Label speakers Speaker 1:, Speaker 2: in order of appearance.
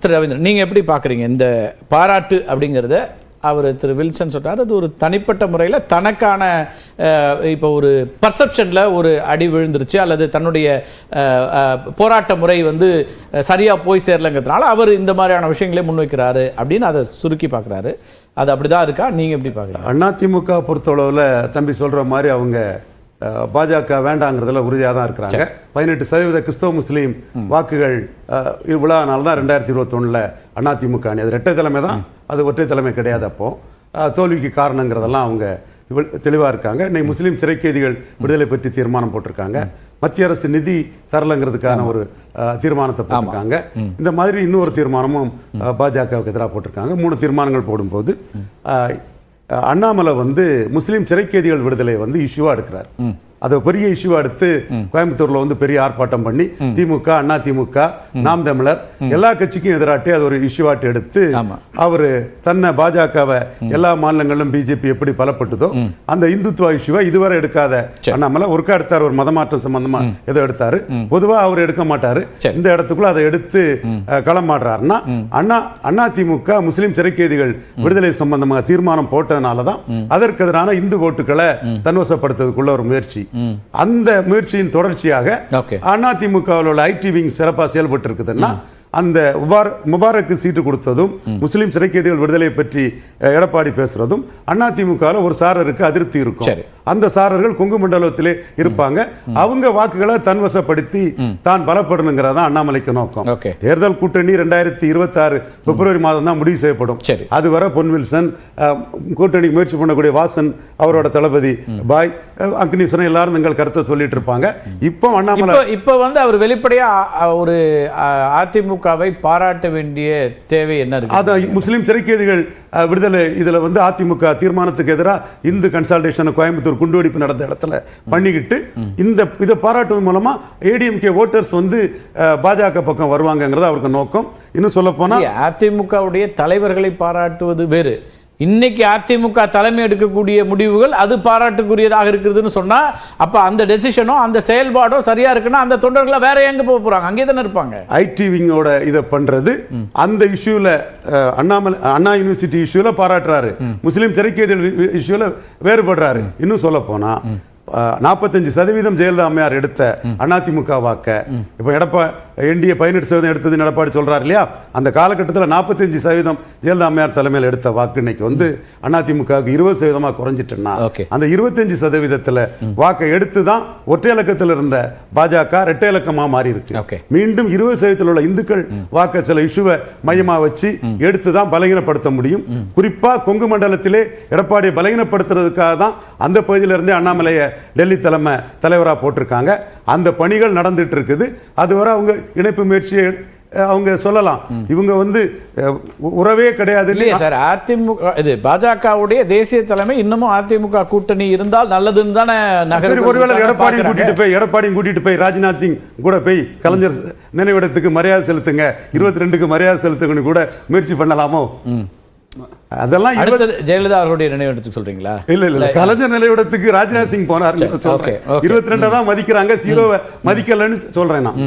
Speaker 1: திரு ரவீந்திரன், நீங்கள் எப்படி பார்க்குறீங்க இந்த பாராட்டு அப்படிங்கிறத? அவர் திரு வில்சன் சொல்றார், அது ஒரு தனிப்பட்ட முறையில் தனக்கான இப்போ ஒரு பர்செப்ஷனில் ஒரு அடி விழுந்துருச்சு, அல்லது தன்னுடைய போராட்ட முறை வந்து சரியாக போய் சேரலைங்கிறதுனால அவர் இந்த மாதிரியான விஷயங்களே முன்வைக்கிறாரு அப்படின்னு அதை சுருக்கி பார்க்குறாரு. அது அப்படிதான் இருக்கா? நீங்கள் எப்படி பார்க்குறீங்க?
Speaker 2: அதிமுக பொறுத்தளவில் தம்பி சொல்கிற மாதிரி அவங்க பாஜக வேண்டாங்கிறதுல உறுதியாக தான் இருக்கிறாங்க. 18% கிறிஸ்தவ முஸ்லீம் வாக்குகள் விழானால தான் 2021 அதிமுக அணி, அது இரட்டை தலைமை தான், அது ஒற்றை தலைமை கிடையாது. அப்போ தோல்விக்கு காரணங்கிறதெல்லாம் அவங்க தெளிவாக இருக்காங்க. இன்னைக்கு முஸ்லீம் சிறைக்கைதிகள் விடுதலை பற்றி தீர்மானம் போட்டிருக்காங்க. மத்திய அரசு நிதி தரலங்கிறதுக்கான ஒரு தீர்மானத்தை போட்டிருக்காங்க. இந்த மாதிரி இன்னொரு தீர்மானமும் பாஜகவுக்கு எதிராக போட்டிருக்காங்க. 3 தீர்மானங்கள் போடும்போது அண்ணாமலை வந்து முஸ்லீம் சிறைக்கைதிகள் விடுதலை வந்து இஷ்யூவா எடுக்கிறார். அதை பெரிய இஷ்யூவா எடுத்து கோயம்புத்தூர்ல வந்து பெரிய ஆர்ப்பாட்டம் பண்ணி திமுக, அண்ணா திமுக, நாம் தமிழர் எல்லா கட்சிக்கும் எதிராட்டி அது ஒரு இஷ்யூவாட்டு எடுத்து அவரு தன்னை பாஜகவை எல்லா மாநிலங்களிலும் பிஜேபி எப்படி பலப்பட்டதோ அந்த இந்துத்துவ இஷ்யூவை இதுவரை எடுக்காத அண்ணாமலை ஒருக்கா எடுத்தார். ஒரு மதமாற்றம் சம்பந்தமா ஏதோ எடுத்தாரு. பொதுவா அவர் எடுக்க மாட்டாரு. இந்த இடத்துக்குள்ள அதை எடுத்து களமாடுறாருன்னா அண்ணா திமுக முஸ்லீம் சிறைக்கைதிகள் விடுதலை சம்பந்தமாக தீர்மானம் போட்டதுனாலதான் அதற்கு எதிரான இந்து ஓட்டுகளை தன்வசப்படுத்துறதுக்குள்ள ஒரு முயற்சி. அந்த முயற்சியின் தொடர்ச்சியாக அதிமுகவில் ஐடி விங் சிறப்பாக செயல்பட்டு இருக்குதுன்னா அந்த முபாரக்கு சீட்டு கொடுத்ததும் முஸ்லீம் சிறைக்கைதிகள் விடுதலை பற்றி எடப்பாடி பேசுறதும் அதிமுகவில் ஒரு சாரருக்கு அதிருப்தி இருக்கும். அந்த சாரர்கள் கொங்கு மண்டலத்திலே இருப்பாங்க. அவங்க வாக்குகளை தன்வசப்படுத்தி தான் பலப்படணுங்கிறதா அண்ணாமலைக்கு நோக்கம். தேர்தல் கூட்டணி 2026 பிப்ரவரி மாதம் தான் முடிவு செய்யப்படும். அதுவரை பொன் வில்சன் கூட்டணி முயற்சி பண்ணக்கூடிய வாசன் அவரோட தளபதி பாய் அக்னீஸ்வரன் எல்லாரும் எங்கள் கருத்தை சொல்லிட்டு இருப்பாங்க. இப்போ அண்ணாமலை
Speaker 1: இப்போ வந்து அவர் வெளிப்படையா ஒரு அதிமுகவை பாராட்ட வேண்டிய தேவை என்ன இருக்கு?
Speaker 2: அதான் முஸ்லீம் சிறைக்கைதிகள் விடுதலை இதுல வந்து அதிமுக தீர்மானத்துக்கு எதிராக இந்து கன்சல்டேஷன் கோயம்புத்தூர் குண்டுவெடிப்பு நடந்த இடத்துல பண்ணிக்கிட்டு இதை பாராட்டுவது மூலமா ஏடிஎம்கே ஓட்டர்ஸ் வந்து பாஜக பக்கம் வருவாங்கிறது அவருக்கு நோக்கம். இன்னும் சொல்ல போனா
Speaker 1: அதிமுகவுடைய தலைவர்களை பாராட்டுவது வேறு, இன்னைக்கு அதிமுக தலைமை எடுக்கக்கூடிய முடிவுகள் அது பாராட்டுக்குரியதாக இருக்குதுன்னு சொன்னா அப்ப அந்த டெசிஷனோ அந்த செயல்பாடோ சரியா இருக்குன்னா அந்த தொண்டர்களை வேற எங்க போறாங்க? அங்கே தானே இருப்பாங்க.
Speaker 2: ஐடி விங்கோட இதை பண்றது அந்த இஷ்யூல அண்ணா யூனிவர்சிட்டி இஷ்யூல பாராட்டுறாரு, முஸ்லீம் சிறைக்கைதிகள் இஷ்யூல வேறுபடுறாரு. இன்னும் சொல்ல போனா 45% ஜெயலலிதா அம்மையார் எடுத்த அதிமுக வாக்க இப்ப என்டிஏ 18% எடுத்தது எடப்பாடி சொல்றாரு இல்லையா? அந்த காலகட்டத்தில் 45% ஜெயலலிதா அம்மையார் தலைமையில் எடுத்த வாக்கு இன்னைக்கு வந்து அதிமுக 20% குறைஞ்சிட்டுன்னா அந்த 25% வாக்கை எடுத்துதான் ஒற்றை இலக்கத்தில் இருந்த பாஜக இரட்டை இலக்கமா மாறி இருக்கு. மீண்டும் 20% உள்ள இந்துக்கள் வாக்க சில இஷ்யூவை மையமா வச்சு எடுத்துதான் பலகீனப்படுத்த முடியும். குறிப்பா கொங்கு மண்டலத்திலே எடப்பாடியை பலகீனப்படுத்துறதுக்காக தான் அந்த பகுதியில இருந்தே அண்ணாமலையை டெல்லி தலைவராக போட்டிருக்காங்க. அந்த பணிகள் நடந்துட்டு இருக்குது. அதுவரை அவங்க இணைப்பு முயற்சியை அவங்க சொல்லலாம். இவங்க வந்து உறவே கிடையாது இல்லையா
Speaker 1: சார்? அதிமுக இது பாஜகவுடைய தேசிய தலைமை இன்னமும் அதிமுக கூட்டணி இருந்தால் நல்லதுன்னு தானே நகர்.
Speaker 2: ஒருவேளை எடப்பாடியும் கூட்டிட்டு போய் ராஜ்நாத் சிங் கூட போய் கலைஞர் நினைவிடத்துக்கு மரியாதை செலுத்துங்க, 22க்கு மரியாதை செலுத்துங்கன்னு கூட முயற்சி பண்ணலாமோ? அதெல்லாம்
Speaker 1: ஜெயலலிதா அவர்களுடைய நினைவிடத்துக்கு சொல்றீங்களா?
Speaker 2: இல்ல கலைஞர் நினைவிடத்துக்கு ராஜ்நாத் சிங் போனார். 22 தான் மதிக்கிறாங்க, 0 மதிக்கலன்னு சொல்றேன் நான்.